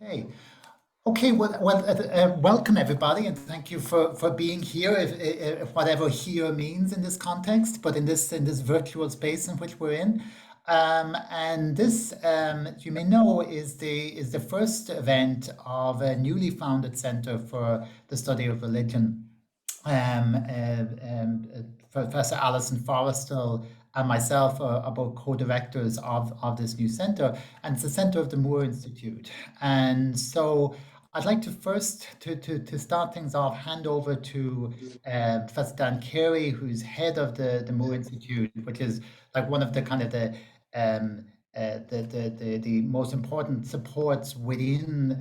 Hey, okay. Welcome everybody, and thank you for being here. If whatever here means in this context, but in this virtual space in which we're in, and this, you may know, is the first event of a newly founded Center for the Study of Religion. Professor Alison Forrestal and myself are both co-directors of this new center, and it's the center of the Moore Institute. And so I'd like to first, to start things off, hand over to Professor Dan Carey, who's head of the Moore Institute, which is like one of the kind of um, the most important supports within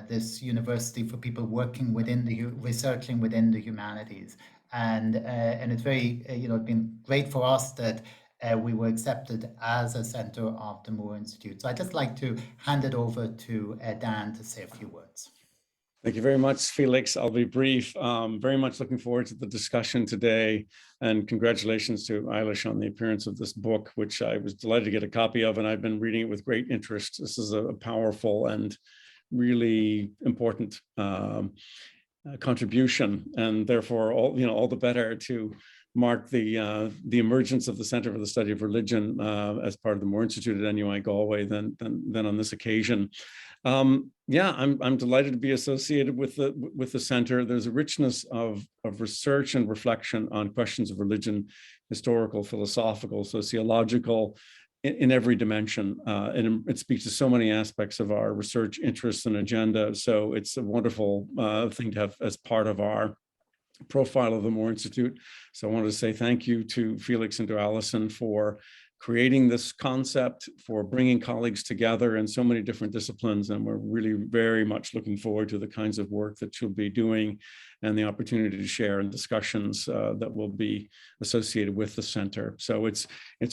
this university for people working within researching within the humanities. And it's very, it's been great for us that we were accepted as a center of the Moore Institute. So I'd just like to hand it over to Dan to say a few words. Thank you very much, Felix. I'll be brief. Very much looking forward to the discussion today, and congratulations to Eilís on the appearance of this book, which I was delighted to get a copy of, and I've been reading it with great interest. This is a powerful and really important contribution, and therefore all the better to mark the emergence of the Center for the Study of Religion as part of the Moore Institute at NUIG Galway than on this occasion. Yeah, I'm delighted to be associated with the center. There's a richness of research and reflection on questions of religion, historical, philosophical, sociological, in every dimension. And it speaks to so many aspects of our research interests and agenda. So it's a wonderful thing to have as part of our profile of the Moore Institute. So I wanted to say thank you to Felix and to Alison for creating this concept, for bringing colleagues together in so many different disciplines. And we're really very much looking forward to the kinds of work that you'll be doing and the opportunity to share in discussions that will be associated with the center. So it's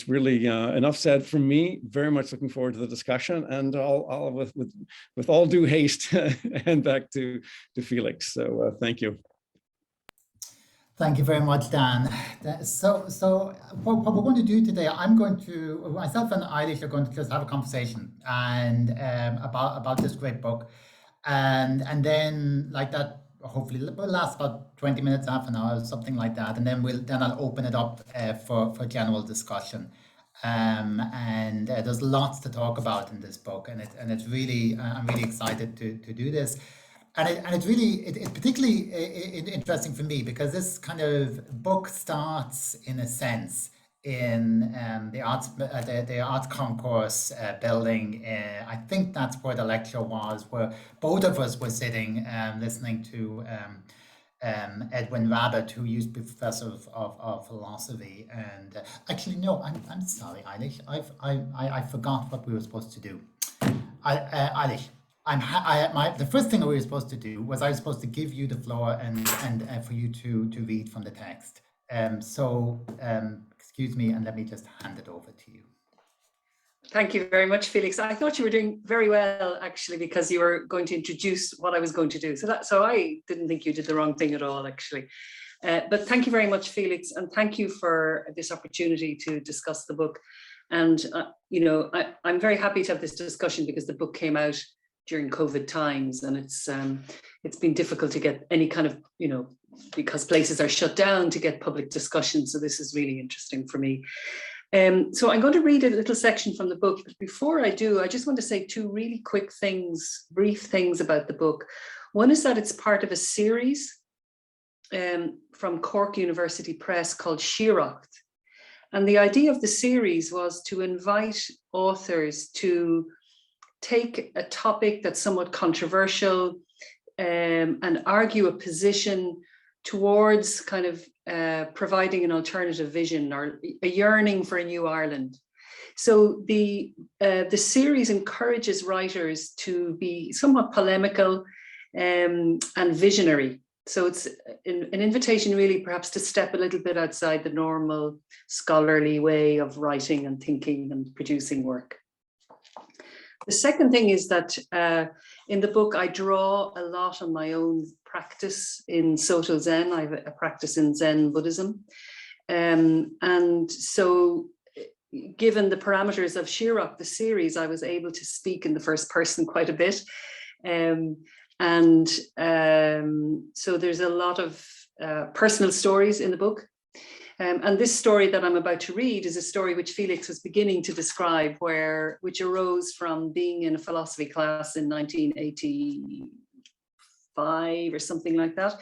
really enough said from me. Very much looking forward to the discussion, and I'll with all due haste hand back to Felix. So thank you. Thank you very much, Dan. So what we're going to do today, myself and Eilís are going to just have a conversation and about this great book, and then like that, hopefully it will last about 20 minutes, half an hour, something like that, and then I'll open it up for general discussion. And there's lots to talk about in this book, and it's really I'm really excited to do this. And it's particularly interesting for me because this kind of book starts, in a sense, in the arts concourse building. I think that's where the lecture was, where both of us were sitting listening to Edwin Rabbit, who used to be professor of philosophy. And actually, no, I'm sorry, Eilís. I forgot what we were supposed to do. Eilís. The first thing we were supposed to do was I was supposed to give you the floor and for you to read from the text. Excuse me, and let me just hand it over to you. Thank you very much, Felix. I thought you were doing very well, actually, because you were going to introduce what I was going to do. So I didn't think you did the wrong thing at all, actually. But thank you very much, Felix, and thank you for this opportunity to discuss the book. And I'm very happy to have this discussion because the book came out during COVID times, and it's been difficult to get any kind of, because places are shut down, to get public discussion. So this is really interesting for me. So I'm going to read a little section from the book. But before I do, I just want to say two really quick things, brief things about the book. One is that it's part of a series from Cork University Press called Siaracht. And the idea of the series was to invite authors to take a topic that's somewhat controversial and argue a position towards kind of providing an alternative vision or a yearning for a new Ireland. So the series encourages writers to be somewhat polemical and visionary. So it's an invitation really perhaps to step a little bit outside the normal scholarly way of writing and thinking and producing work. The second thing is that in the book, I draw a lot on my own practice in Soto Zen. I have a practice in Zen Buddhism. And so given the parameters of Siaracht, the series, I was able to speak in the first person quite a bit. So there's a lot of personal stories in the book. And this story that I'm about to read is a story which Felix was beginning to describe, which arose from being in a philosophy class in 1985 or something like that.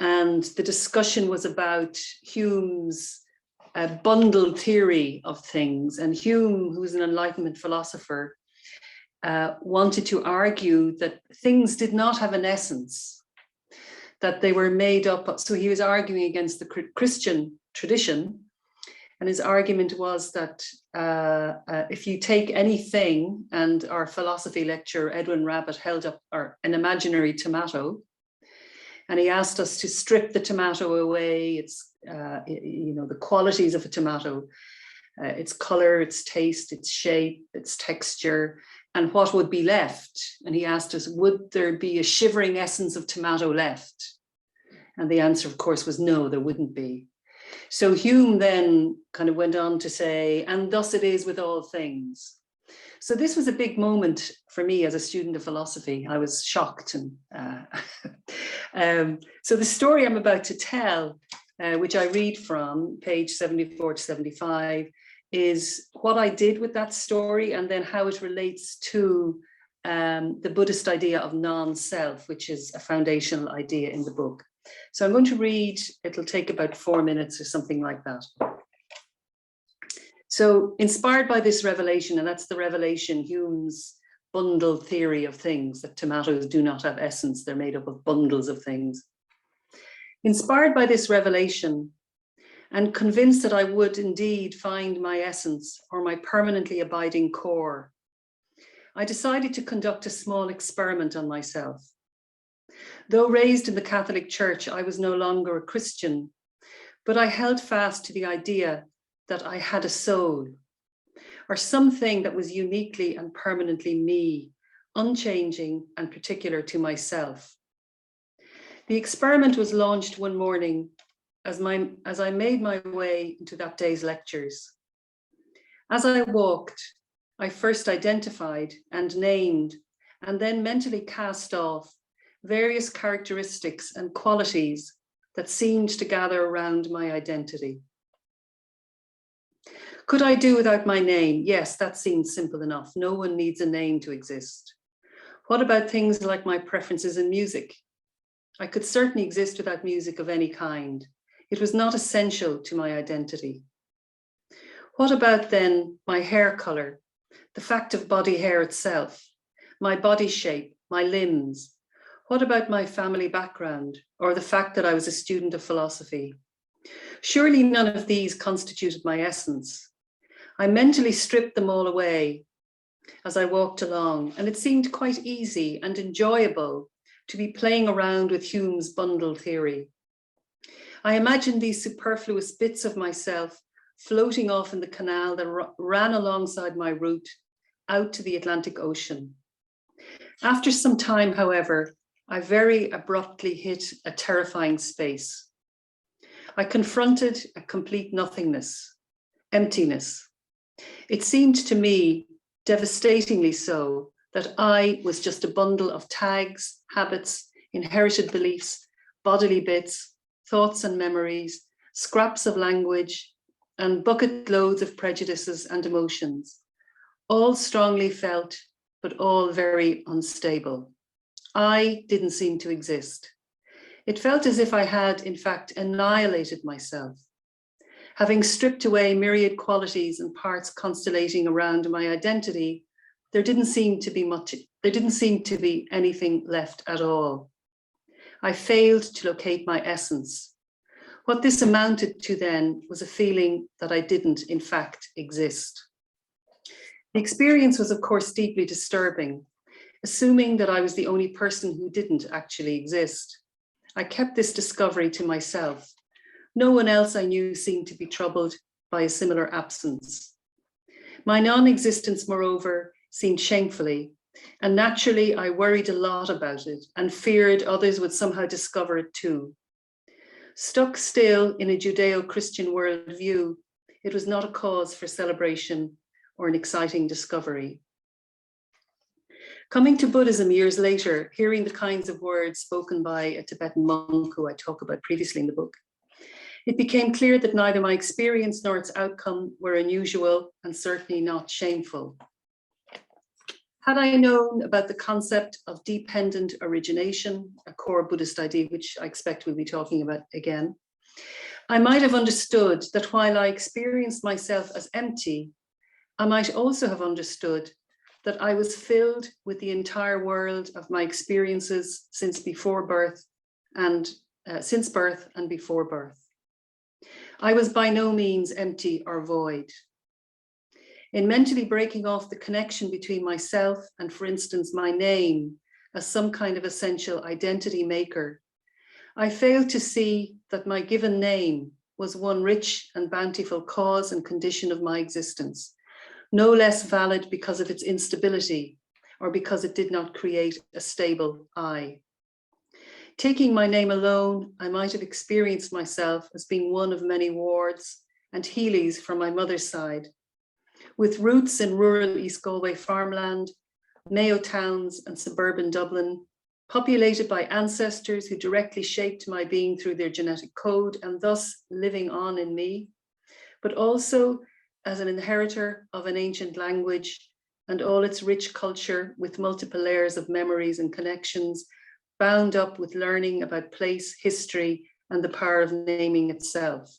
And the discussion was about Hume's bundle theory of things. And Hume, who was an Enlightenment philosopher, wanted to argue that things did not have an essence, that they were made up. So he was arguing against the Christian tradition. And his argument was that if you take anything, and our philosophy lecturer, Edwin Rabbit, held up an imaginary tomato, and he asked us to strip the tomato away, its, the qualities of a tomato, its color, its taste, its shape, its texture, and what would be left. And he asked us, would there be a shivering essence of tomato left? And the answer, of course, was no, there wouldn't be. So Hume then kind of went on to say, and thus it is with all things. So this was a big moment for me as a student of philosophy. I was shocked. And so the story I'm about to tell, which I read from page 74 to 75, is what I did with that story and then how it relates to the Buddhist idea of non-self, which is a foundational idea in the book. So I'm going to read, it'll take about 4 minutes or something like that. So inspired by this revelation, and that's the revelation, Hume's bundle theory of things, that tomatoes do not have essence, they're made up of bundles of things. Inspired by this revelation, and convinced that I would indeed find my essence or my permanently abiding core, I decided to conduct a small experiment on myself. Though raised in the Catholic Church, I was no longer a Christian, but I held fast to the idea that I had a soul, or something that was uniquely and permanently me, unchanging and particular to myself. The experiment was launched one morning as I made my way into that day's lectures. As I walked, I first identified and named, and then mentally cast off various characteristics and qualities that seemed to gather around my identity. Could I do without my name? Yes, that seemed simple enough. No one needs a name to exist. What about things like my preferences in music? I could certainly exist without music of any kind. It was not essential to my identity. What about then my hair color, the fact of body hair itself, my body shape, my limbs? What about my family background, or the fact that I was a student of philosophy? Surely none of these constituted my essence. I mentally stripped them all away as I walked along, and it seemed quite easy and enjoyable to be playing around with Hume's bundle theory. I imagined these superfluous bits of myself floating off in the canal that ran alongside my route out to the Atlantic Ocean. After some time, however, I very abruptly hit a terrifying space. I confronted a complete nothingness, emptiness. It seemed to me, devastatingly so, that I was just a bundle of tags, habits, inherited beliefs, bodily bits, thoughts and memories, scraps of language, and bucket loads of prejudices and emotions, all strongly felt, but all very unstable. I didn't seem to exist. It felt as if I had, in fact, annihilated myself. Having stripped away myriad qualities and parts constellating around my identity, there didn't seem to be anything left at all. I failed to locate my essence. What this amounted to then was a feeling that I didn't, in fact, exist. The experience was, of course, deeply disturbing. Assuming that I was the only person who didn't actually exist, I kept this discovery to myself. No one else I knew seemed to be troubled by a similar absence. My non-existence, moreover, seemed shamefully, and naturally I worried a lot about it and feared others would somehow discover it too. Stuck still in a Judeo-Christian worldview, it was not a cause for celebration or an exciting discovery. Coming to Buddhism years later, hearing the kinds of words spoken by a Tibetan monk who I talk about previously in the book, it became clear that neither my experience nor its outcome were unusual and certainly not shameful. Had I known about the concept of dependent origination, a core Buddhist idea, which I expect we'll be talking about again, I might have understood that while I experienced myself as empty, I might also have understood that I was filled with the entire world of my experiences since birth and before birth. I was by no means empty or void. In mentally breaking off the connection between myself and, for instance, my name as some kind of essential identity maker, I failed to see that my given name was one rich and bountiful cause and condition of my existence, no less valid because of its instability or because it did not create a stable I. Taking my name alone, I might have experienced myself as being one of many Wards and Healís from my mother's side, with roots in rural East Galway farmland, Mayo towns and suburban Dublin, populated by ancestors who directly shaped my being through their genetic code and thus living on in me, but also as an inheritor of an ancient language and all its rich culture with multiple layers of memories and connections, bound up with learning about place, history, and the power of naming itself.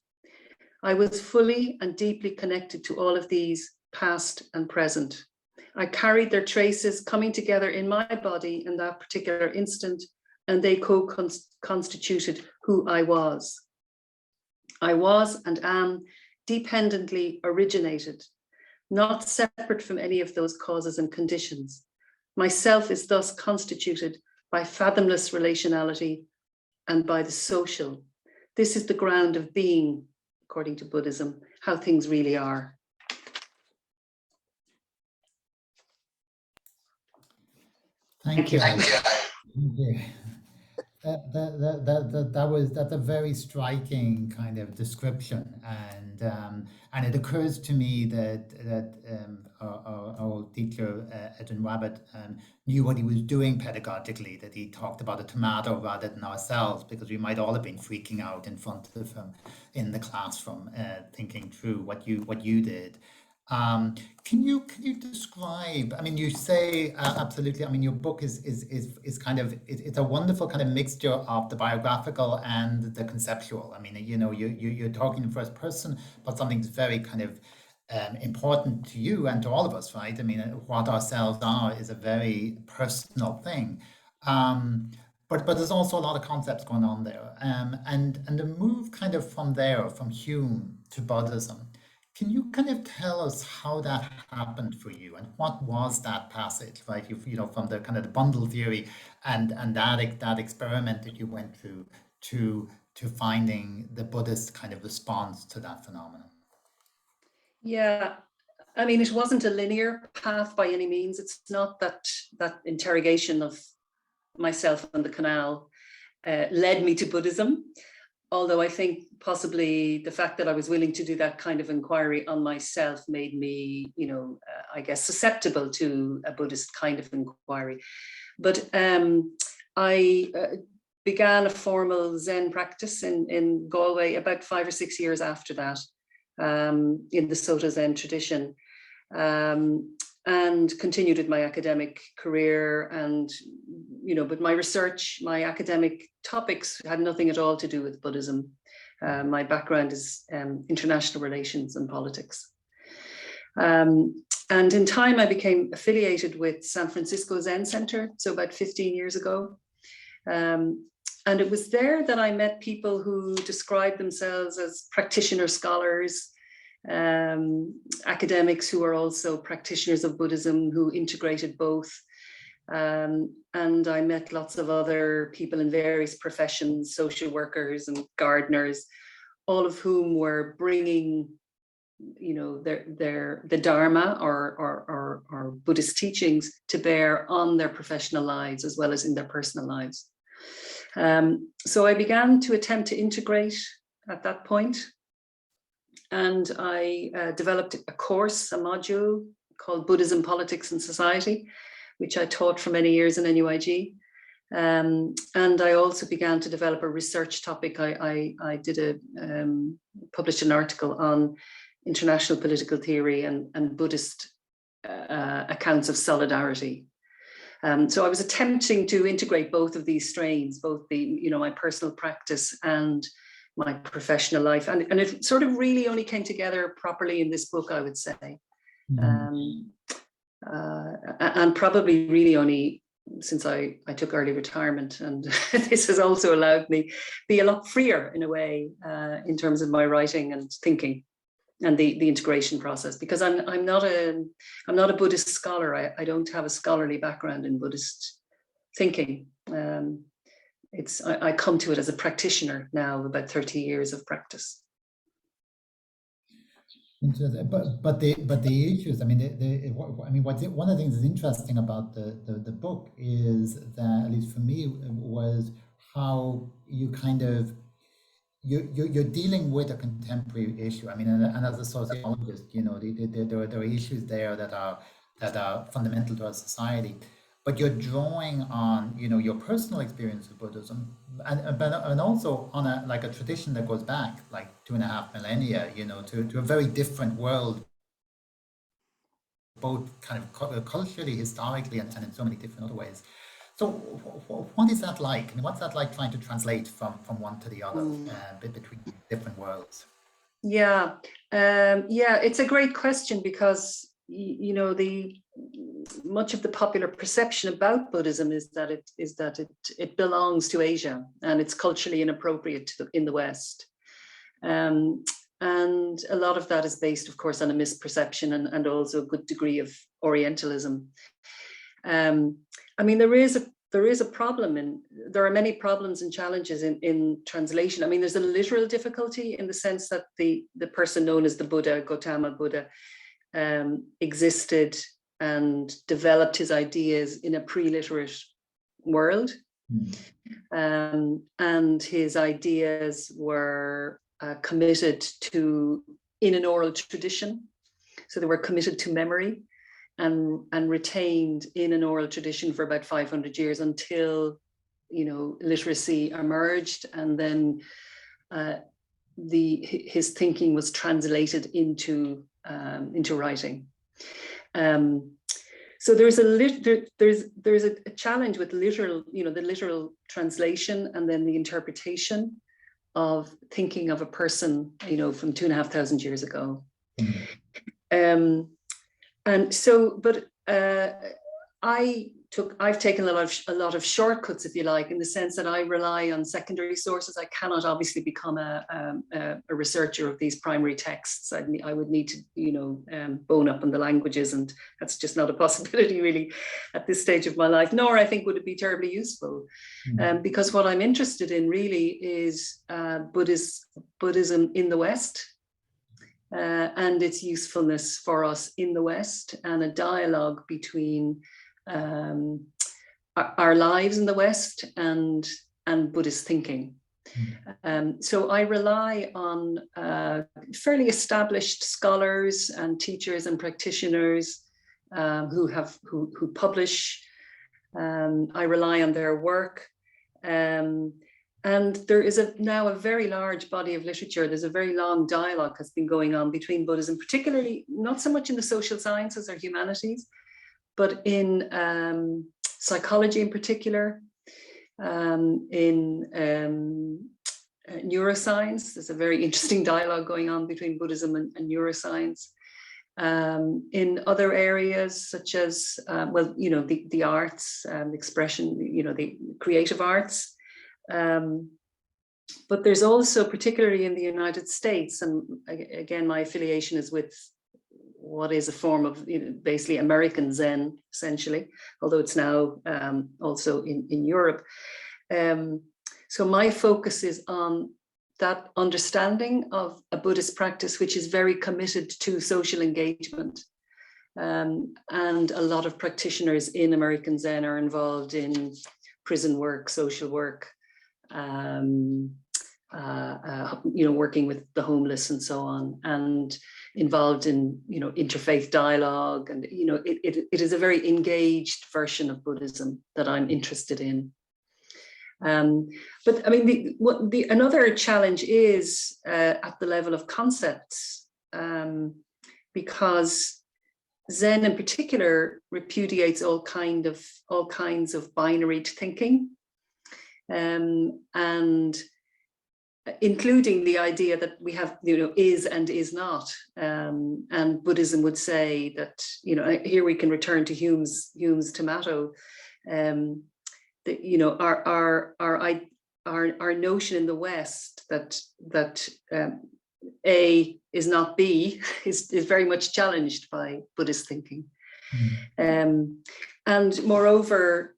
I was fully and deeply connected to all of these, past and present. I carried their traces coming together in my body in that particular instant, and they co-constituted who I was. I was and am dependently originated, not separate from any of those causes and conditions. Myself is thus constituted by fathomless relationality and by the social. This is the ground of being, according to Buddhism, how things really are. Thank you. Thank you. That's a very striking kind of description, and it occurs to me that our old teacher Edwin Wabbit knew what he was doing pedagogically. That he talked about a tomato rather than ourselves, because we might all have been freaking out in front of him in the classroom, thinking through what you did. Can you describe? I mean, you say absolutely. I mean, your book is kind of it's a wonderful kind of mixture of the biographical and the conceptual. I mean, you know, you're talking in first person, but something's very kind of important to you and to all of us, right? I mean, what ourselves are is a very personal thing. But there's also a lot of concepts going on there, and the move kind of from there, from Hume to Buddhism. Can you kind of tell us how that happened for you, and what was that passage, right? You know, from the kind of the bundle theory and that experiment that you went through to finding the Buddhist kind of response to that phenomenon. Yeah, I mean, it wasn't a linear path by any means. It's not that interrogation of myself and the canal led me to Buddhism. Although I think possibly the fact that I was willing to do that kind of inquiry on myself made me, you know, I guess susceptible to a Buddhist kind of inquiry. But I began a formal Zen practice in Galway about 5 or 6 years after that, in the Soto Zen tradition, and continued with my academic career. And, you know, but my research, my academic topics had nothing at all to do with Buddhism. My background is international relations and politics. And in time, I became affiliated with San Francisco Zen Center, so about 15 years ago. And it was there that I met people who described themselves as practitioner scholars, academics who are also practitioners of Buddhism, who integrated both. And I met lots of other people in various professions, social workers and gardeners, all of whom were bringing, you know, the Dharma or Buddhist teachings to bear on their professional lives as well as in their personal lives. So I began to attempt to integrate at that point. And I developed a course, a module called Buddhism, Politics and Society, which I taught for many years in NUIG. And I also began to develop a research topic. I published an article on international political theory and Buddhist accounts of solidarity. So I was attempting to integrate both of these strains, both my personal practice and my professional life. And it sort of really only came together properly in this book, I would say. And probably really only since I took early retirement, and this has also allowed me be a lot freer in a way in terms of my writing and thinking and the integration process, because I'm not a Buddhist scholar. I don't have a scholarly background in Buddhist thinking. I come to it as a practitioner now, about 30 years of practice. Interesting. But the issues, I mean, one of the things that's interesting about the book is that, at least for me, was how you kind of you're dealing with a contemporary issue. I mean, and as a sociologist, there are issues there that are fundamental to our society. But you're drawing on, your personal experience of Buddhism, and also on a tradition that goes back like 2.5 millennia, to a very different world, both kind of culturally, historically, and in so many different other ways. So what is that like? And what's that like trying to translate from one to the other, between different worlds? Yeah, it's a great question, because much of the popular perception about Buddhism is that it belongs to Asia and it's culturally inappropriate in the West. And a lot of that is based, of course, on a misperception and also a good degree of Orientalism. I mean, there is a problem, there are many problems and challenges in translation. I mean, there's a literal difficulty in the sense that the person known as the Buddha, Gautama Buddha, existed and developed his ideas in a pre-literate world. And his ideas were committed to in an oral tradition. So they were committed to memory and retained in an oral tradition for about 500 years until, literacy emerged, and then his thinking was translated into writing. So there's a challenge with literal, the literal translation and then the interpretation of thinking of a person, from 2,500 years ago. And so, but I've taken a lot of shortcuts, if you like, in the sense that I rely on secondary sources. I cannot obviously become a researcher of these primary texts. I would need to, bone up on the languages, and that's just not a possibility really at this stage of my life. Nor I think would it be terribly useful, because what I'm interested in really is Buddhism in the West. And its usefulness for us in the West, and a dialogue between our lives in the West and Buddhist thinking. So I rely on fairly established scholars and teachers and practitioners who publish. I rely on their work. And there is now a very large body of literature. There's a very long dialogue has been going on between Buddhism, particularly not so much in the social sciences or humanities, but in psychology in particular, in neuroscience. There's a very interesting dialogue going on between Buddhism and neuroscience. In other areas such as, the arts, expression, the creative arts. But there's also, particularly in the United States, and again, my affiliation is with what is a form of basically American Zen, essentially, although it's now also in Europe. So my focus is on that understanding of a Buddhist practice, which is very committed to social engagement. And a lot of practitioners in American Zen are involved in prison work, social work, working with the homeless and so on, and involved in, interfaith dialogue. And, it is a very engaged version of Buddhism that I'm interested in. But I mean, another challenge is at the level of concepts, because Zen in particular repudiates all kinds of binary thinking, and including the idea that we have, is and is not. And Buddhism would say that, here we can return to Hume's tomato. Our notion in the West that A is not B is very much challenged by Buddhist thinking. And moreover,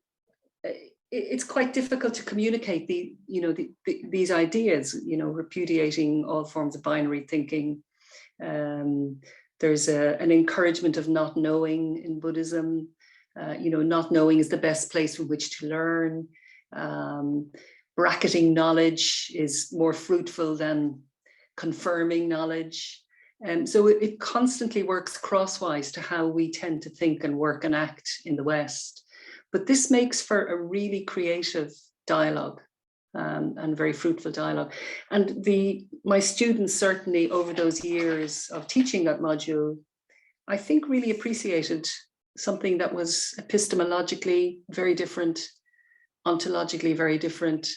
it's quite difficult to communicate these ideas, repudiating all forms of binary thinking. There's an encouragement of not knowing in Buddhism. Not knowing is the best place from which to learn. Bracketing knowledge is more fruitful than confirming knowledge. And so it constantly works crosswise to how we tend to think and work and act in the West. But this makes for a really creative dialogue, and very fruitful dialogue. And my students certainly over those years of teaching that module, I think really appreciated something that was epistemologically very different, ontologically very different,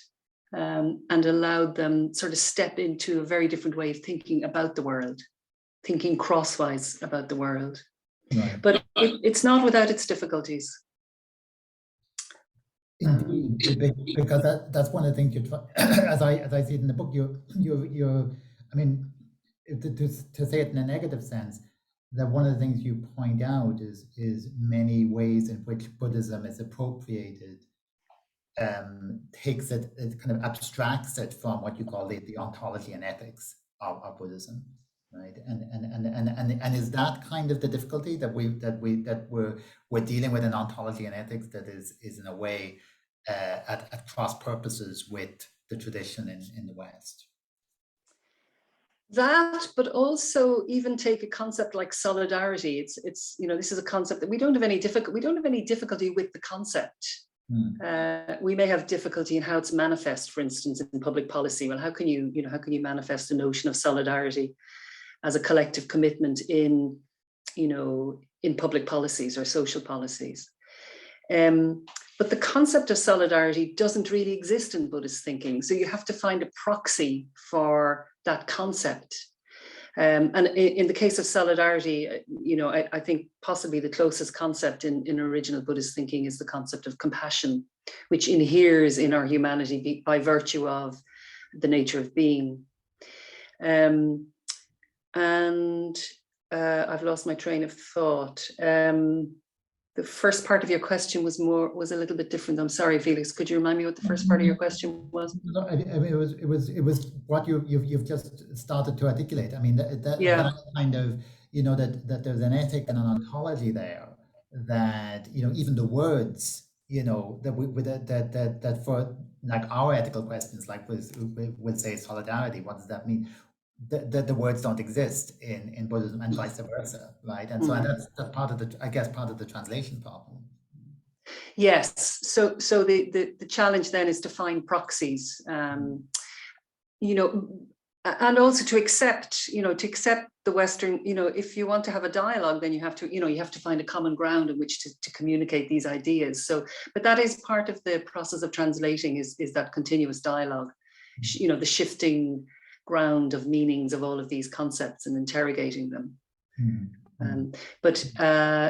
and allowed them sort of step into a very different way of thinking about the world, thinking crosswise about the world. Right. But it's not without its difficulties. Indeed, because that's one of the things as I see it in the book, I mean, to say it in a negative sense, that one of the things you point out is many ways in which Buddhism is appropriated, takes it kind of abstracts it from what you call the ontology and ethics of Buddhism, right? And is that kind of the difficulty that we're dealing with an ontology and ethics that is in a way at cross purposes with the tradition in the West? That, but also even take a concept like solidarity. It's this is a concept that we don't have any difficulty with the concept. We may have difficulty in how it's manifest, for instance, in public policy. Well, how can you manifest a notion of solidarity as a collective commitment in public policies or social policies? But the concept of solidarity doesn't really exist in Buddhist thinking. So you have to find a proxy for that concept. And in the case of solidarity, I think possibly the closest concept in original Buddhist thinking is the concept of compassion, which inheres in our humanity by virtue of the nature of being. And I've lost my train of thought. The first part of your question was a little bit different. I'm sorry, Felix. Could you remind me what the first part of your question was? No, I mean, it was what you've just started to articulate. I mean, that kind of, that there's an ethic and an ontology there, that even the words, that for like our ethical questions, like we'll say solidarity, what does that mean? The words don't exist in Buddhism, and vice versa, right? And so that's part of the translation problem. Yes. So the challenge then is to find proxies, and also to accept the Western, if you want to have a dialogue, then you have to find a common ground in which to communicate these ideas. So, but that is part of the process of translating, is that continuous dialogue, the shifting ground of meanings of all of these concepts and interrogating them. But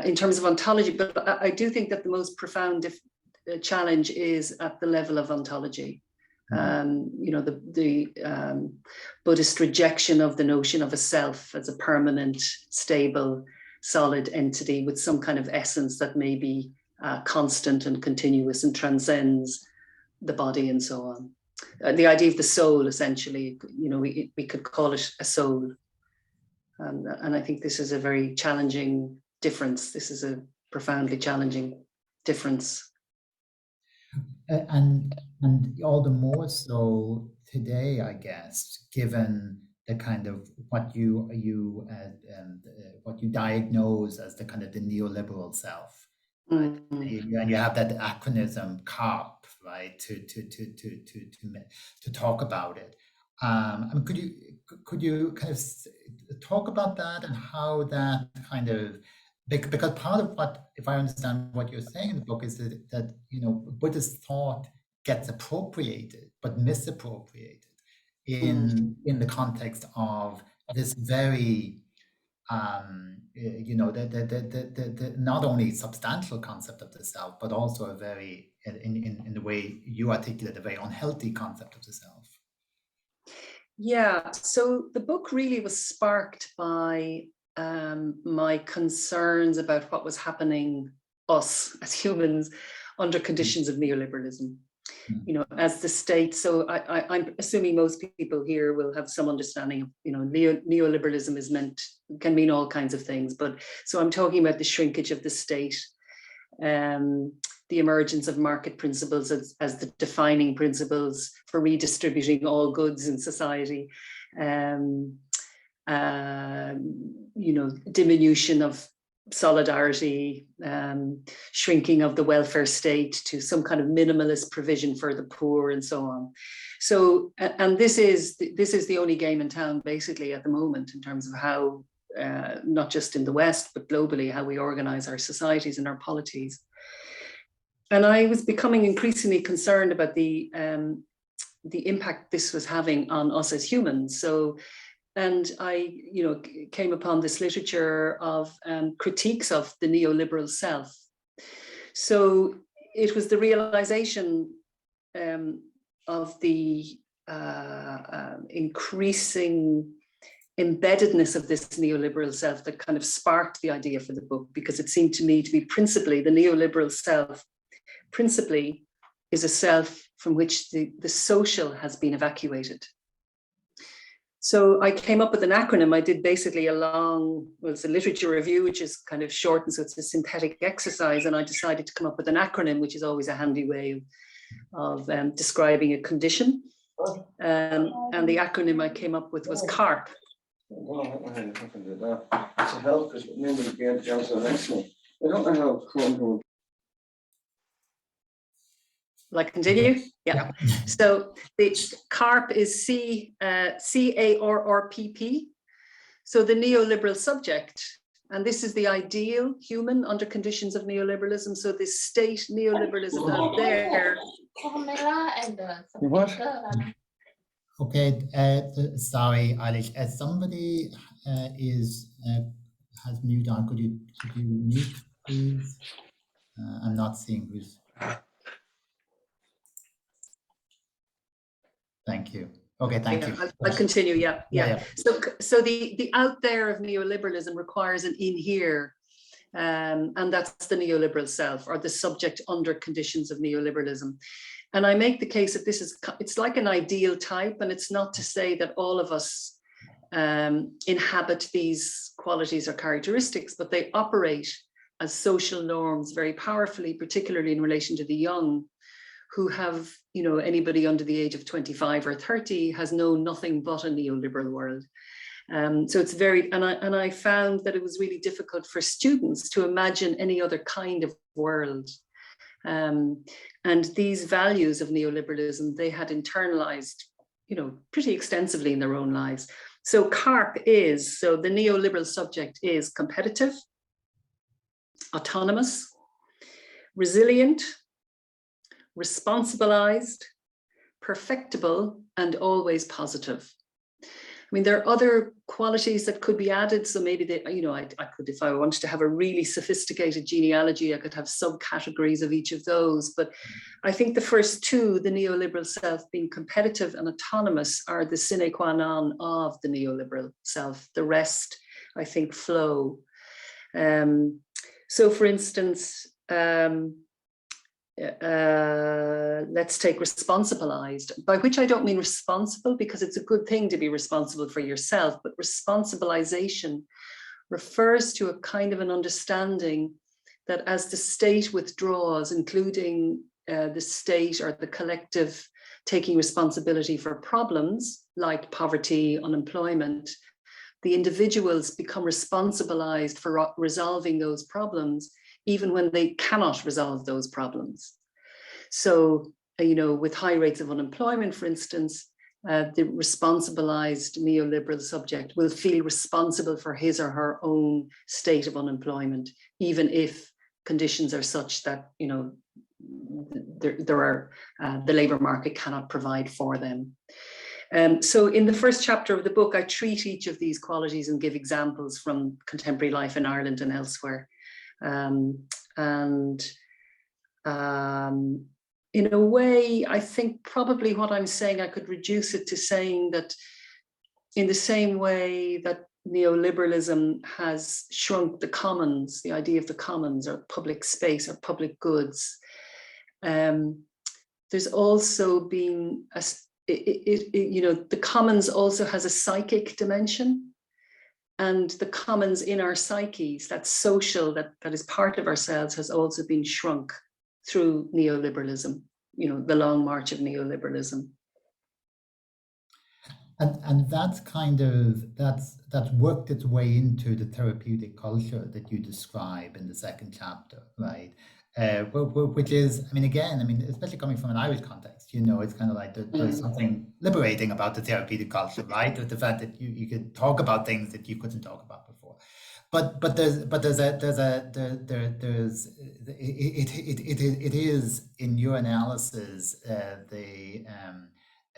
in terms of ontology, but I do think that the most profound challenge is at the level of ontology. The Buddhist rejection of the notion of a self as a permanent, stable, solid entity with some kind of essence that may be constant and continuous and transcends the body and so on. The idea of the soul, essentially, we could call it a soul. And I think this is a very challenging difference. This is a profoundly challenging difference. And all the more so today, I guess, given the kind of what you diagnose as the kind of the neoliberal self, right? And you have that acronym CARP, right, to talk about it. I mean, could you kind of talk about that and how that kind of, because part of what, if I understand what you're saying in the book, is that Buddhist thought gets appropriated but misappropriated in the context of this very the not only substantial concept of the self, but also a very, in the way you articulate, a very unhealthy concept of the self. Yeah, so the book really was sparked by my concerns about what was happening us as humans under conditions of neoliberalism. As the state. So I'm assuming most people here will have some understanding of, neoliberalism can mean all kinds of things. But so I'm talking about the shrinkage of the state, the emergence of market principles as the defining principles for redistributing all goods in society, diminution of solidarity, shrinking of the welfare state to some kind of minimalist provision for the poor, and so on. So, and this is the only game in town, basically, at the moment, in terms of how, not just in the West, but globally, how we organize our societies and our polities. And I was becoming increasingly concerned about the impact this was having on us as humans. So, and I, came upon this literature of critiques of the neoliberal self. So it was the realization of the increasing embeddedness of this neoliberal self that kind of sparked the idea for the book, because it seemed to me to be principally the neoliberal self, principally is a self from which the social has been evacuated. So I came up with an acronym. I did basically it's a literature review, which is kind of short, and so it's a synthetic exercise. And I decided to come up with an acronym, which is always a handy way of describing a condition. And the acronym I came up with was CARP. Will I continue? Yeah. So the CARP is CARRPP. So the neoliberal subject, and this is the ideal human under conditions of neoliberalism. So this state neoliberalism out there. What? Okay, sorry, Eilís. Somebody has mute on. Could you mute, please? I'm not seeing who's. Thank you. Okay, thank you. I'll continue. Yeah. So the out there of neoliberalism requires an in here, and that's the neoliberal self, or the subject under conditions of neoliberalism. And I make the case that it's like an ideal type, and it's not to say that all of us inhabit these qualities or characteristics, but they operate as social norms very powerfully, particularly in relation to the young, who have, anybody under the age of 25 or 30 has known nothing but a neoliberal world. So it's and I found that it was really difficult for students to imagine any other kind of world. And these values of neoliberalism, they had internalized, pretty extensively in their own lives. So CARP so the neoliberal subject is competitive, autonomous, resilient, responsibilized, perfectible, and always positive. I mean, there are other qualities that could be added. So maybe I could, if I wanted to have a really sophisticated genealogy, I could have subcategories of each of those. But I think the first two, the neoliberal self being competitive and autonomous, are the sine qua non of the neoliberal self. The rest, I think, flow. So for instance, let's take responsibilized, by which I don't mean responsible, because it's a good thing to be responsible for yourself, but responsibilization refers to a kind of an understanding that as the state withdraws, including the state or the collective taking responsibility for problems like poverty, unemployment, the individuals become responsibilized for resolving those problems, even when they cannot resolve those problems. So, with high rates of unemployment, for instance, the responsibilized neoliberal subject will feel responsible for his or her own state of unemployment, even if conditions are such that, the labor market cannot provide for them. So in the first chapter of the book, I treat each of these qualities and give examples from contemporary life in Ireland and elsewhere. In a way, I think probably what I'm saying, I could reduce it to saying that in the same way that neoliberalism has shrunk the commons, the idea of the commons or public space or public goods, there's also been, the commons also has a psychic dimension. And the commons in our psyches, that social, that is part of ourselves, has also been shrunk through neoliberalism, the long march of neoliberalism. And that's that's worked its way into the therapeutic culture that you describe in the second chapter, right? Which is, especially coming from an Irish context, it's kind of like there's something liberating about the therapeutic culture, right? With the fact that you could talk about things that you couldn't talk about before. But it is in your analysis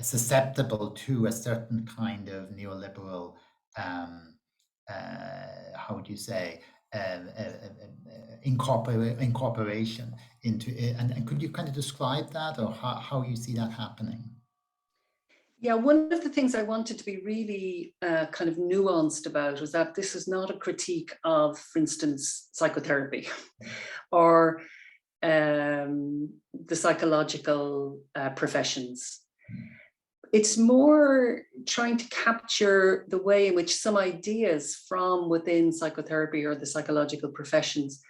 susceptible to a certain kind of neoliberal how would you say incorporation into it, and could you kind of describe that, or how you see that happening? Yeah, one of the things I wanted to be really kind of nuanced about was that this is not a critique of, for instance, psychotherapy or the psychological professions. It's more trying to capture the way in which some ideas from within psychotherapy or the psychological professions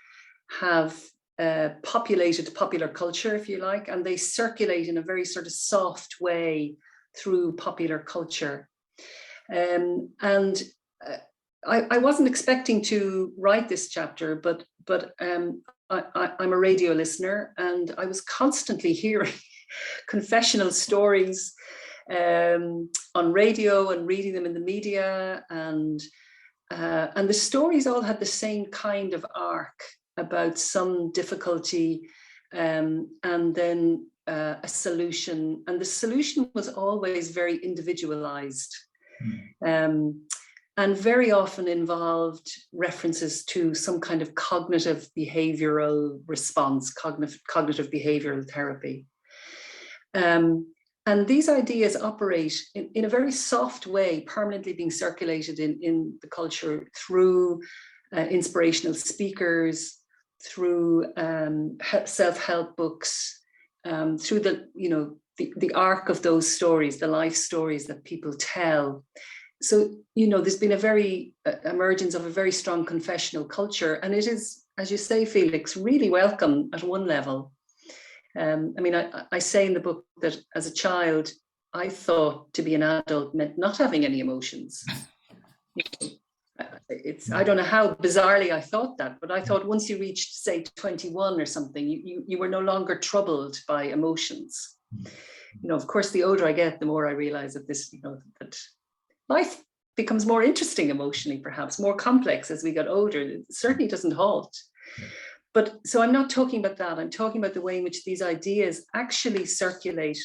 have populated popular culture, if you like, and they circulate in a very sort of soft way through popular culture. I wasn't expecting to write this chapter, but I'm a radio listener, and I was constantly hearing confessional stories on radio and reading them in the media, and the stories all had the same kind of arc about some difficulty and then a solution, and the solution was always very individualized and very often involved references to some kind of cognitive behavioral response, cognitive behavioral therapy. And these ideas operate in a very soft way, permanently being circulated in the culture through inspirational speakers, through self-help books, through the arc of those stories, the life stories that people tell. So, there's been a very emergence of a very strong confessional culture, and it is, as you say, Felix, really welcome at one level. I say in the book that as a child, I thought to be an adult meant not having any emotions. I don't know how bizarrely I thought that, but I thought once you reached, say, 21 or something, you were no longer troubled by emotions. Of course, the older I get, the more I realize that that life becomes more interesting emotionally, perhaps more complex as we get older. It certainly doesn't halt. But so I'm not talking about that. I'm talking about the way in which these ideas actually circulate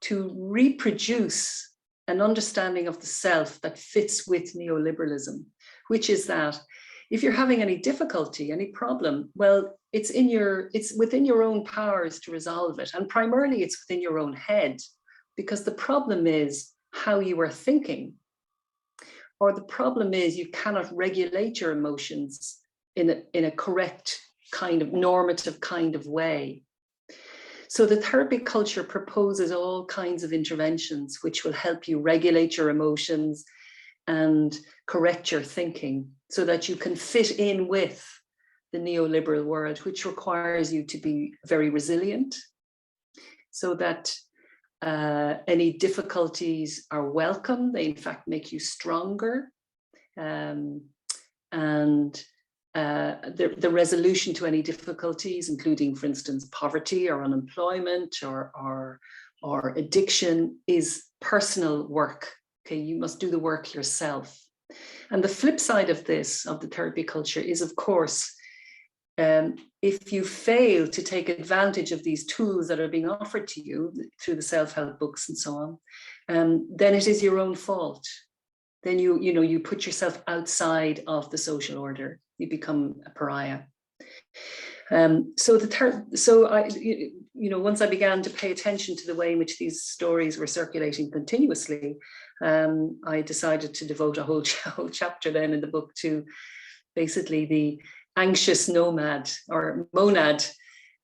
to reproduce an understanding of the self that fits with neoliberalism, which is that if you're having any difficulty, any problem, well, it's within your own powers to resolve it. And primarily it's within your own head, because the problem is how you are thinking, or the problem is you cannot regulate your emotions in a correct kind of normative kind of way. So the therapy culture proposes all kinds of interventions which will help you regulate your emotions and correct your thinking so that you can fit in with the neoliberal world, which requires you to be very resilient, so that Any difficulties are welcome. They in fact make you stronger. And the resolution to any difficulties, including, for instance, poverty or unemployment or addiction, is personal work. Okay, you must do the work yourself. And the flip side of this, of the therapy culture, is, of course, if you fail to take advantage of these tools that are being offered to you through the self-help books and so on, then it is your own fault. Then you put yourself outside of the social order. You become a pariah. Once I began to pay attention to the way in which these stories were circulating continuously, I decided to devote a whole chapter then in the book to basically the anxious nomad or monad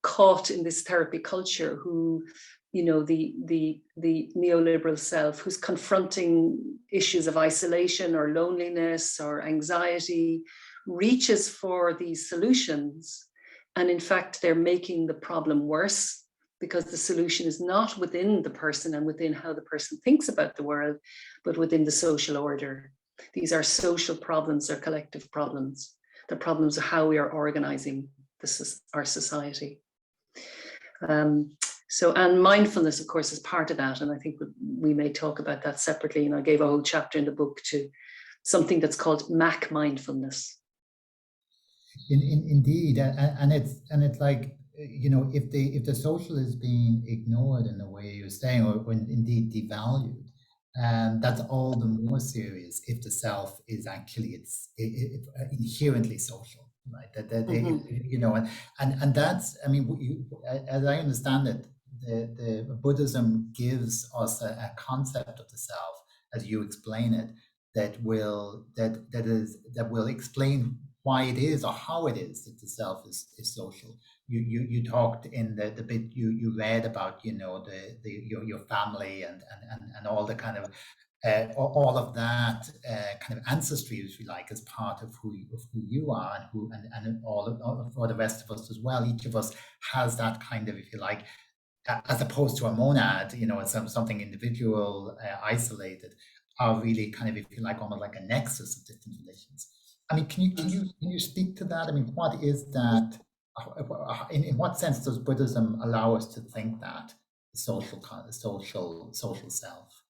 caught in this therapy culture, who, the neoliberal self, who's confronting issues of isolation or loneliness or anxiety, reaches for these solutions. And in fact, they're making the problem worse, because the solution is not within the person and within how the person thinks about the world, but within the social order. These are social problems, they're collective problems. The problems of how we are organizing our society. And mindfulness, of course, is part of that. And I think we may talk about that separately. And I gave a whole chapter in the book to something that's called MAC mindfulness. Indeed, and it's like, if the social is being ignored in the way you're saying, or indeed devalued, that's all the more serious if the self is actually it's inherently social, right? And that's, I mean, as I understand it, the Buddhism gives us a concept of the self, as you explain it, that will explain why it is or how it is that the self is social. You talked in the bit you read about, your family and all the kind of all of that kind of ancestry, if you like, as part of who you are, and all for the rest of us as well. Each of us has that kind of, if you like, as opposed to a monad, as something individual, isolated, are really kind of, if you like, almost like a nexus of different relations. I mean, can you speak to that? I mean, what is that? In what sense does Buddhism allow us to think that social self?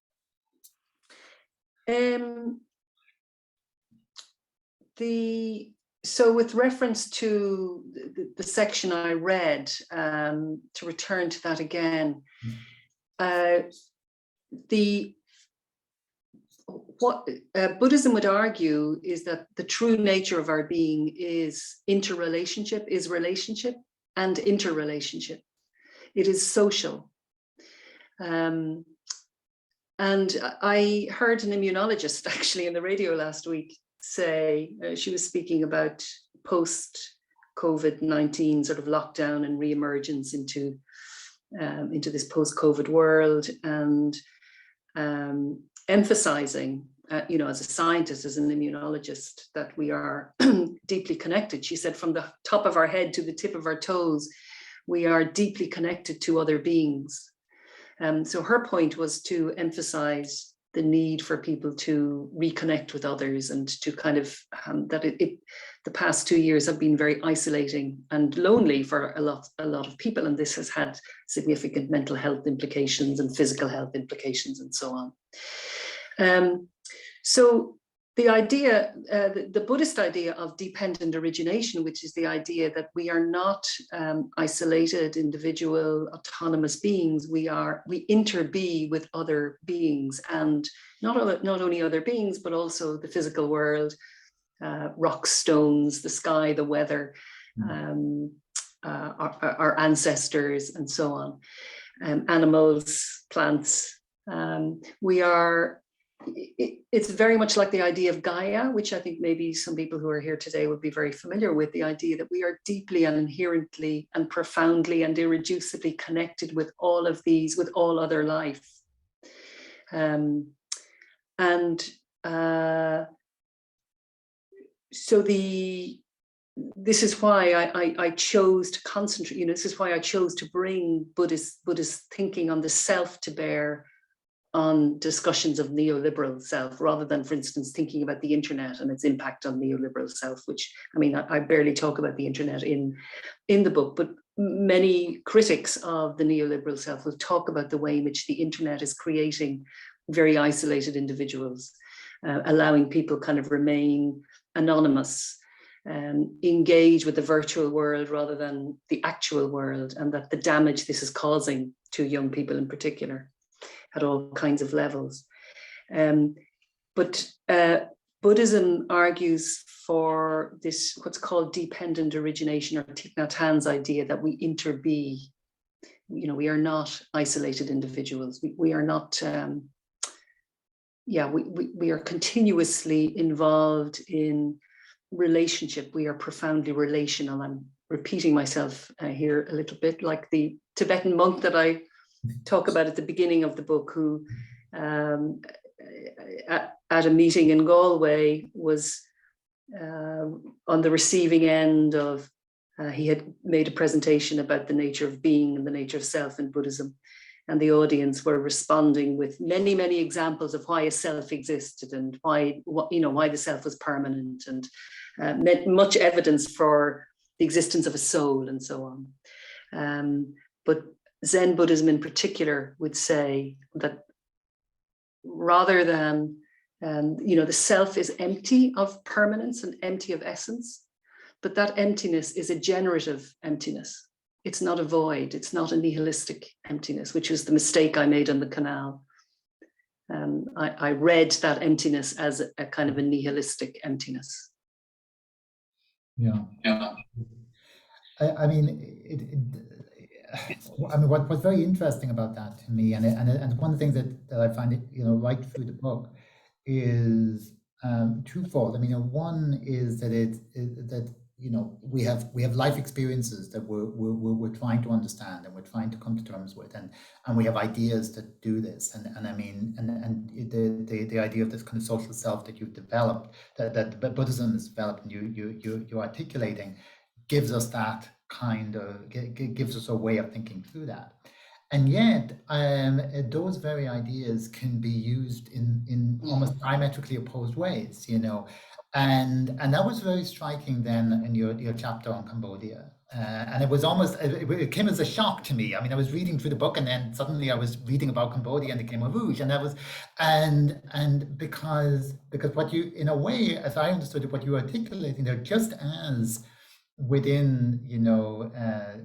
So with reference to the section I read, to return to that again, what Buddhism would argue is that the true nature of our being is relationship and interrelationship. It is social. And I heard an immunologist actually in the radio last week say, she was speaking about post-COVID-19 sort of lockdown and re-emergence into this post-COVID world, and emphasizing, as a scientist, as an immunologist, that we are deeply connected. She said, from the top of our head to the tip of our toes, we are deeply connected to other beings. So her point was to emphasize the need for people to reconnect with others, and to kind of the past 2 years have been very isolating and lonely for a lot of people, and this has had significant mental health implications and physical health implications and so on. So the idea, the Buddhist idea of dependent origination, which is the idea that we are not isolated, individual, autonomous beings. We interbe with other beings, and not only other beings, but also the physical world, rocks, stones, the sky, the weather, our ancestors, and so on, animals, plants. It's very much like the idea of Gaia, which I think maybe some people who are here today would be very familiar with, the idea that we are deeply and inherently and profoundly and irreducibly connected with all of these, with all other life. So this is why I chose to concentrate, this is why I chose to bring Buddhist thinking on the self to bear on discussions of neoliberal self, rather than, for instance, thinking about the internet and its impact on neoliberal self, which, I mean, I barely talk about the internet in the book, but many critics of the neoliberal self will talk about the way in which the internet is creating very isolated individuals, allowing people kind of remain anonymous, engage with the virtual world rather than the actual world, and that the damage this is causing to young people in particular at all kinds of levels. But Buddhism argues for this, what's called dependent origination, or Thich Nhat Hanh's idea that we interbe. We are not isolated individuals. We are not, we are continuously involved in relationship. We are profoundly relational. I'm repeating myself here a little bit, like the Tibetan monk that I talk about at the beginning of the book, who at a meeting in Galway was on the receiving end of, he had made a presentation about the nature of being and the nature of self in Buddhism. And the audience were responding with many, many examples of why a self existed and why the self was permanent, and much evidence for the existence of a soul and so on. But Zen Buddhism in particular would say that rather than, the self is empty of permanence and empty of essence, but that emptiness is a generative emptiness. It's not a void, it's not a nihilistic emptiness, which was the mistake I made on the canal. I read that emptiness as a kind of a nihilistic emptiness. Yeah. I mean, what's very interesting about that to me, and one of the things that I find right through the book is twofold. I mean, one is that we have life experiences that we're trying to understand and we're trying to come to terms with, and we have ideas that do this, and I mean, and the idea of this kind of social self that you've developed, that Buddhism has developed, and you're articulating, gives us that kind of, gives us a way of thinking through that. And yet, those very ideas can be used in almost diametrically opposed ways, and that was very striking then in your chapter on Cambodia. And it was almost, it came as a shock to me. I mean, I was reading through the book, and then suddenly I was reading about Cambodia and the Khmer Rouge, and that was, and because what you, in a way, as I understood it, what you were articulating there, just as within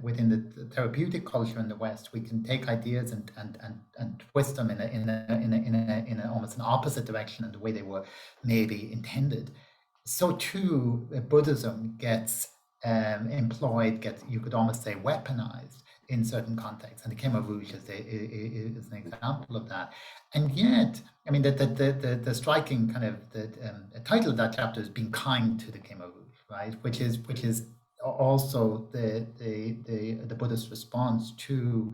within the therapeutic culture in the West, we can take ideas and twist them in a almost an opposite direction in the way they were maybe intended. So too, Buddhism gets employed, you could almost say weaponized in certain contexts, and the Khmer Rouge is an example of that. And yet, I mean, the striking kind of the title of that chapter is "Being Kind to the Khmer Rouge," right? Which is also the Buddhist response to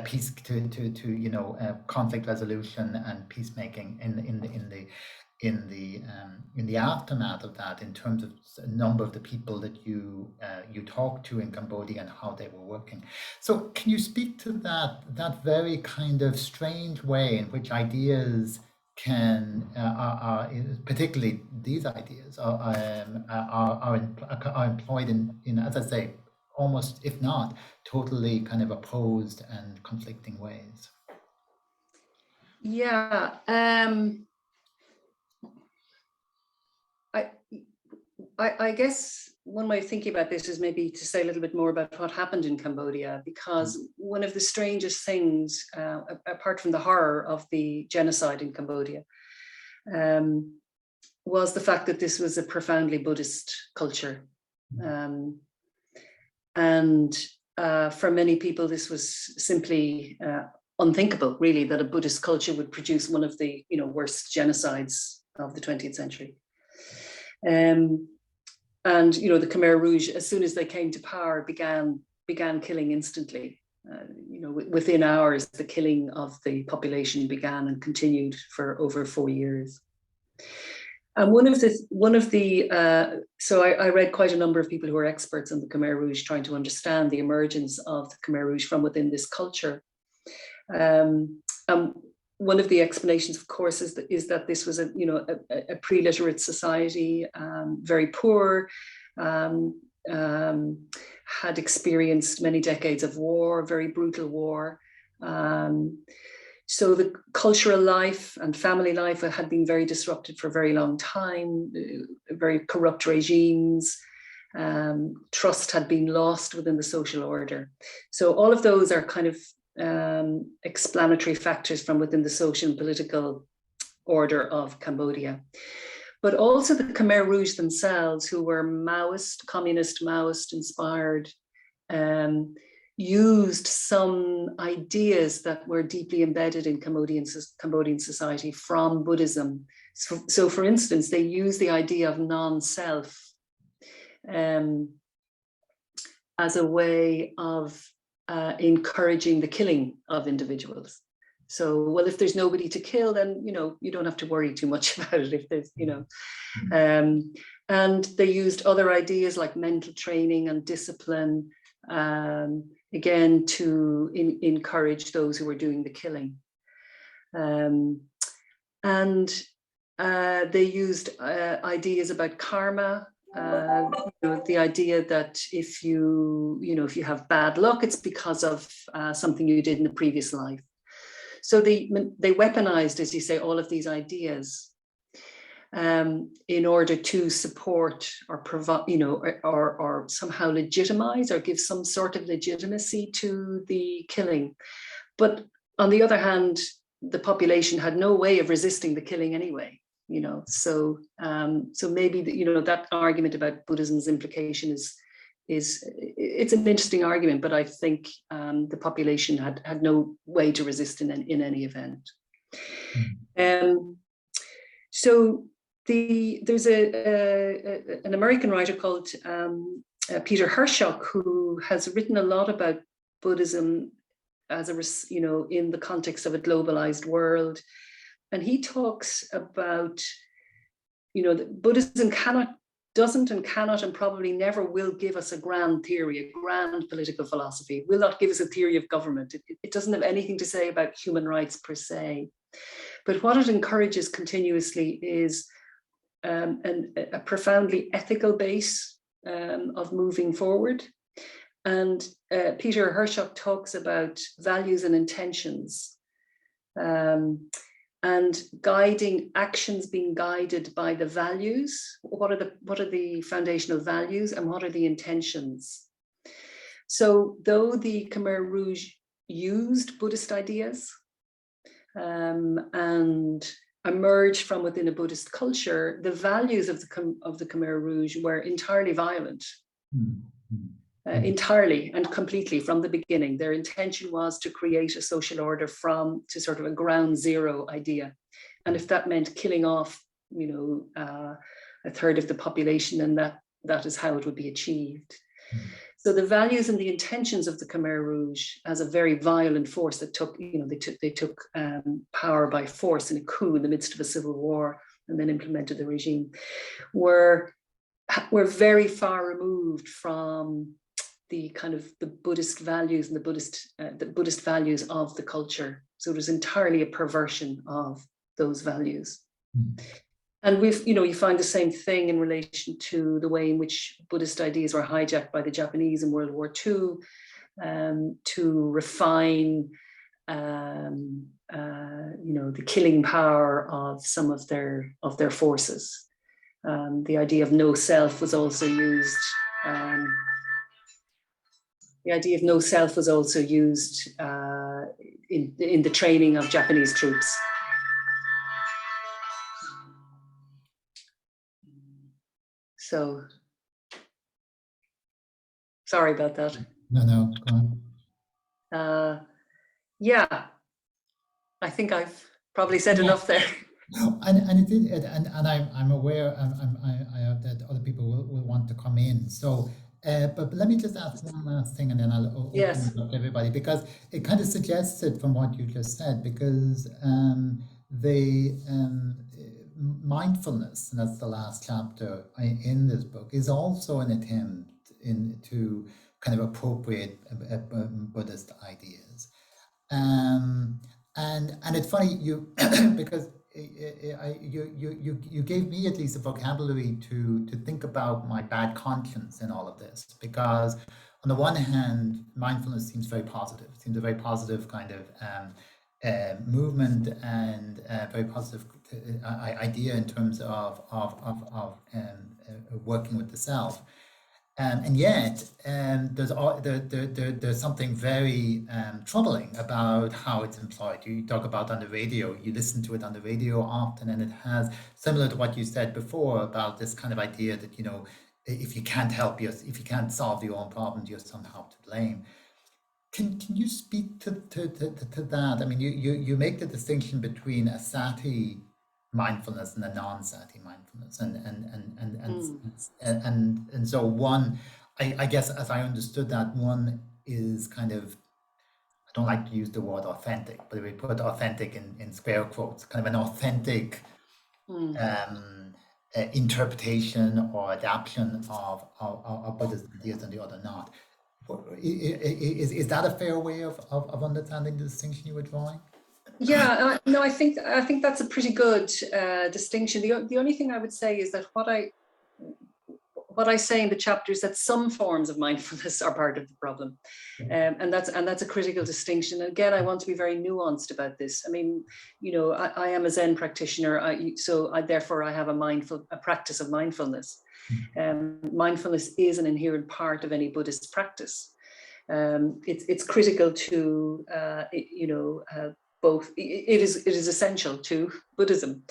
peace, to conflict resolution and peacemaking in the aftermath of that, in terms of a number of the people that you talked to in Cambodia and how they were working. So can you speak to that very kind of strange way in which ideas can, particularly these ideas, are employed in, as I say, almost, if not totally, kind of opposed and conflicting ways? Yeah. I guess one way of thinking about this is maybe to say a little bit more about what happened in Cambodia, because one of the strangest things, apart from the horror of the genocide in Cambodia, was the fact that this was a profoundly Buddhist culture. And for many people, this was simply unthinkable, really, that a Buddhist culture would produce one of the worst genocides of the 20th century. And the Khmer Rouge, as soon as they came to power, began killing instantly. Within hours, the killing of the population began and continued for over 4 years. And so I read quite a number of people who are experts on the Khmer Rouge, trying to understand the emergence of the Khmer Rouge from within this culture. One of the explanations, of course, is that this was a pre-literate society, very poor, had experienced many decades of war, very brutal war. So the cultural life and family life had been very disrupted for a very long time, very corrupt regimes, trust had been lost within the social order. So all of those are kind of explanatory factors from within the social and political order of Cambodia. But also the Khmer Rouge themselves, who were communist Maoist inspired, used some ideas that were deeply embedded in Cambodian society from Buddhism. So for instance, they used the idea of non-self as a way of encouraging the killing of individuals. So, well, if there's nobody to kill, then, you don't have to worry too much about it. If there's, and they used other ideas like mental training and discipline, again, to encourage those who were doing the killing. And they used ideas about karma, the idea that if you have bad luck, it's because of something you did in the previous life. So they weaponized, as you say, all of these ideas in order to support or provide, or somehow legitimize or give some sort of legitimacy to the killing. But on the other hand, the population had no way of resisting the killing anyway. So maybe that argument about Buddhism's implication it's an interesting argument, but I think the population had no way to resist in any event. So there's an American writer called Peter Hershock, who has written a lot about Buddhism as in the context of a globalized world. And he talks about, that Buddhism doesn't and cannot and probably never will give us a grand theory, a grand political philosophy. It will not give us a theory of government. It doesn't have anything to say about human rights per se. But what it encourages continuously is a profoundly ethical base of moving forward. And Peter Hershock talks about values and intentions. And guiding actions being guided by the values. What are the foundational values and what are the intentions? So though the Khmer Rouge used Buddhist ideas and emerged from within a Buddhist culture, the values of the Khmer Rouge were entirely violent. Entirely and completely from the beginning. Their intention was to create a social order to sort of a ground zero idea. And if that meant killing off, a third of the population, then that is how it would be achieved. So the values and the intentions of the Khmer Rouge as a very violent force that they took power by force in a coup in the midst of a civil war and then implemented the regime, were very far removed from the kind of the Buddhist values and the Buddhist values of the culture. So it was entirely a perversion of those values. And you find the same thing in relation to the way in which Buddhist ideas were hijacked by the Japanese in World War II to refine, the killing power of some of their forces. The idea of no self was also used. The idea of no self was also used in the training of Japanese troops. So, sorry about that. No, go on. Yeah, I think I've probably said enough there. And it did, and I'm aware that other people will want to come in. So, but let me just ask one last thing, and then I'll open Yes. it up to everybody, because it kind of suggests it from what you just said, because mindfulness, and that's the last chapter in this book, is also an attempt to kind of appropriate Buddhist ideas. And it's funny because you gave me at least a vocabulary to think about my bad conscience in all of this, because on the one hand, mindfulness seems very positive. It seems a very positive kind of movement and very positive idea in terms of working with the self. And yet, there's something very troubling about how it's employed. You talk about on the radio, you listen to it on the radio often, and it has, similar to what you said before about this kind of idea that, if you can't solve your own problems, you're somehow to blame. Can you speak to that? I mean, you make the distinction between a sati mindfulness and a non-sati mindfulness, and so one, I guess, as I understood that, one is kind of, I don't like to use the word authentic, but if we put authentic in square quotes, kind of an authentic interpretation or adaptation of Buddhist ideas, and the other not. Is that a fair way of understanding the distinction you were drawing? Yeah, no, I think that's a pretty good distinction. The only thing I would say is that what I say in the chapter is that some forms of mindfulness are part of the problem, and that's a critical distinction. And again, I want to be very nuanced about this. I mean, I am a Zen practitioner, so therefore I have a practice of mindfulness. Mindfulness is an inherent part of any Buddhist practice. It's critical to both. It is essential to Buddhism.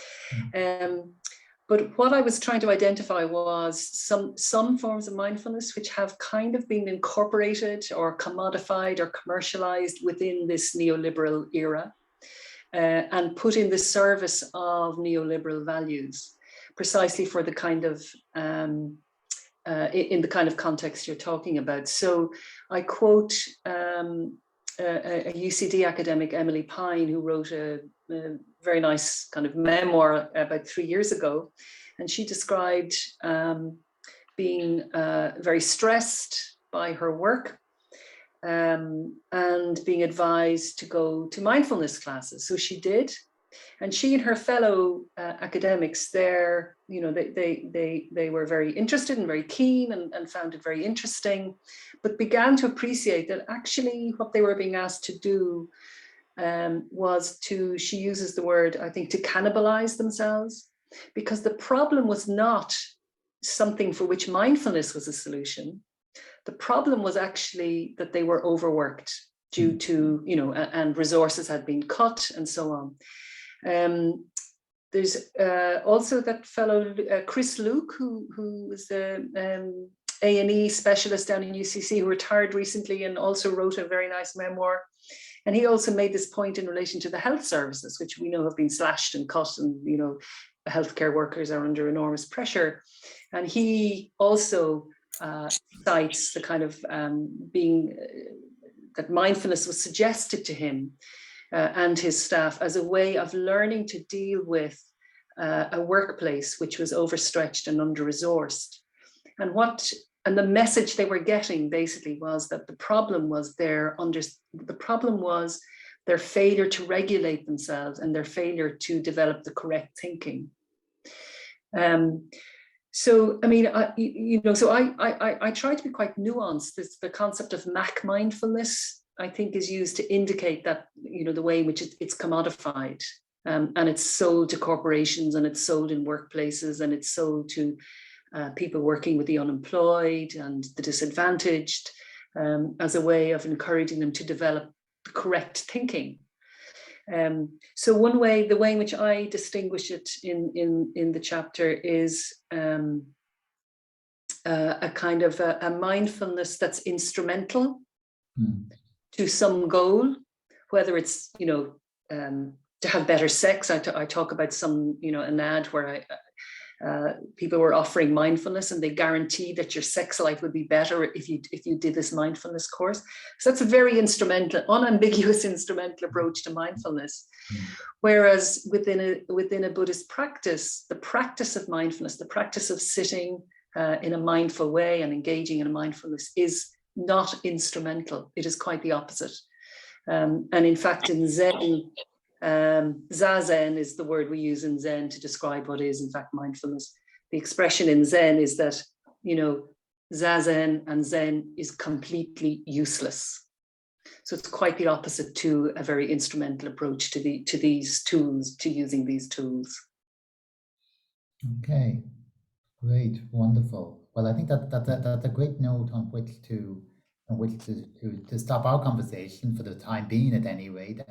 But what I was trying to identify was some forms of mindfulness which have kind of been incorporated or commodified or commercialized within this neoliberal era, and put in the service of neoliberal values, precisely for the kind of in the kind of context you're talking about. So I quote a UCD academic, Emily Pine, who wrote a very nice kind of memoir about 3 years ago, and she described being very stressed by her work, and being advised to go to mindfulness classes. So she did, and she and her fellow academics there, they were very interested and very keen and found it very interesting, but began to appreciate that actually what they were being asked to do was to, she uses the word, I think, to cannibalize themselves, because the problem was not something for which mindfulness was a solution. The problem was actually that they were overworked due to, and resources had been cut and so on. There's also that fellow, Chris Luke, who was the A&E specialist down in UCC, who retired recently and also wrote a very nice memoir. And he also made this point in relation to the health services, which we know have been slashed and cut, and healthcare workers are under enormous pressure. And he also cites the kind of that mindfulness was suggested to him and his staff as a way of learning to deal with a workplace which was overstretched and under-resourced. And the message they were getting basically was that the problem was their failure to regulate themselves and their failure to develop the correct thinking. So I mean, I try to be quite nuanced. The concept of Mac mindfulness, I think, is used to indicate that, the way in which it's commodified, and it's sold to corporations, and it's sold in workplaces, and it's sold to people working with the unemployed and the disadvantaged, as a way of encouraging them to develop correct thinking. So the way in which I distinguish it in the chapter is a kind of a mindfulness that's instrumental to some goal, whether it's to have better sex. I talk about an ad where People were offering mindfulness, and they guaranteed that your sex life would be better if you did this mindfulness course. So that's a very instrumental, unambiguous instrumental approach to mindfulness. Whereas within a Buddhist practice, the practice of mindfulness, the practice of sitting in a mindful way and engaging in a mindfulness is not instrumental. It is quite the opposite. And in fact, in Zen, Zazen is the word we use in Zen to describe what is in fact mindfulness. The expression in Zen is that, Zazen and Zen is completely useless. So it's quite the opposite to a very instrumental approach to these tools, to using these tools. Okay, great, wonderful. Well, I think that's a great note on which to stop our conversation for the time being, at any rate.